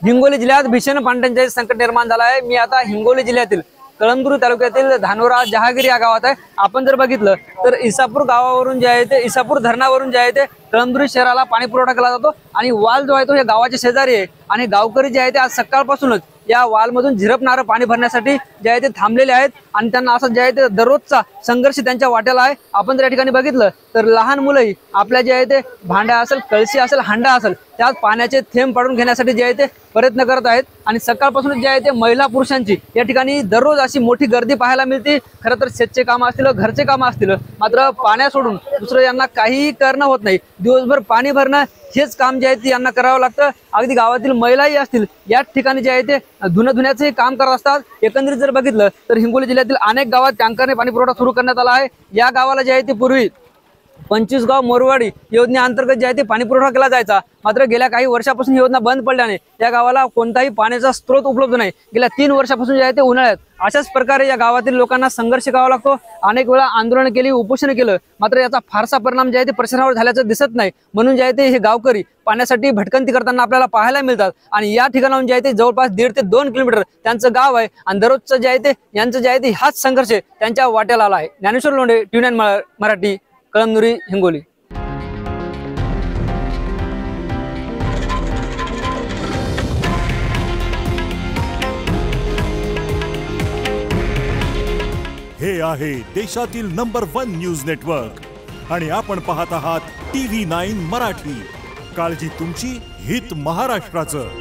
हिंगोली जिल्ह्यात भीषण पाणटंचाई संकट निर्माण झालं आहे। मी आता हिंगोली जिल्ह्यातील कळमनुरी तालुक्यातील धानोरा जहागिरी या गावात आहे। आपण जर बघितलं तर इसापूर गावावरून जे आहे ते इसापूर धरणावरून जे आहे ते कळमनुरी शहराला पाणी पुरवठा केला जातो आणि वाल जो आहे तो हे गावाच्या शेजारी आहे आणि गावकरी जे आहे ते आज सकाळपासूनच या वालमधून झिरपणारं पाणी भरण्यासाठी जे आहे ते थांबलेले आहेत आणि त्यांना असं जे आहे ते दररोजचा संघर्ष त्यांच्या वाट्याला आहे। आपण जर या ठिकाणी बघितलं तर लहान मुलंही आपल्या जे आहे ते भांड्या असेल, कळशी असेल, हांडा असेल त्यात पाण्याचे थेंब पाडून घेण्यासाठी जे आहे ते प्रयत्न करत आहेत आणि सकाळपासून जे आहे ते महिला पुरुषांची या ठिकाणी दररोज अशी मोठी गर्दी पाहायला मिळते। खरं तर शेतचे काम असतील, घरचे काम असतील, मात्र पाण्या सोडून दुसरं यांना काहीही करणं होत नाही। दिवसभर पाणी भरणं हेच काम जे आहे ते यांना करावं लागतं। अगदी गावातील महिलाही असतील या ठिकाणी जे आहे ते धुण्याचे काम करत असतात। एकंदरीत जर बघितलं तर हिंगोली जिल्ह्यातील अनेक गावात टँकरने पाणी पुरवठा सुरू करण्यात आला आहे। या गावाला जे आहे ते पूर्वी 25 गाव मोरवाडी योजनेअंतर्गत जे आहे ते पाणी पुरवठा केला जायचा, मात्र गेल्या काही वर्षापासून योजना बंद पडल्याने या गावाला कोणताही पाण्याचा स्रोत उपलब्ध नाही। गेल्या 3 वर्षापासून जे आहे ते उन्हाळ्यात अशाच प्रकारे या गावातील लोकांना संघर्ष करावा लागतो। अनेक वेळा आंदोलन केली, उपोषण केलं, मात्र याचा फारसा परिणाम जे आहे ते प्रशासनावर झाल्याचं दिसत नाही। म्हणून जे आहे ते हे गावकरी पाण्यासाठी भटकंती करताना आपल्याला पाहायला मिळतात आणि या ठिकाणाहून जे आहे ते जवळपास 1.5 ते 2 किलोमीटर त्यांचं गाव आहे आणि दररोजचं जे आहे ते यांचं जे आहे ते हाच संघर्ष त्यांच्या वाट्याला आला आहे। ज्ञानेश्वर लोंढे, TV9 मराठी, कळमनुरी, हिंगोली। हे आहे देशातील नंबर 1 न्यूज नेटवर्क आणि आपण पाहत आहात TV9 मराठी। काळजी तुमची, हित महाराष्ट्राचं।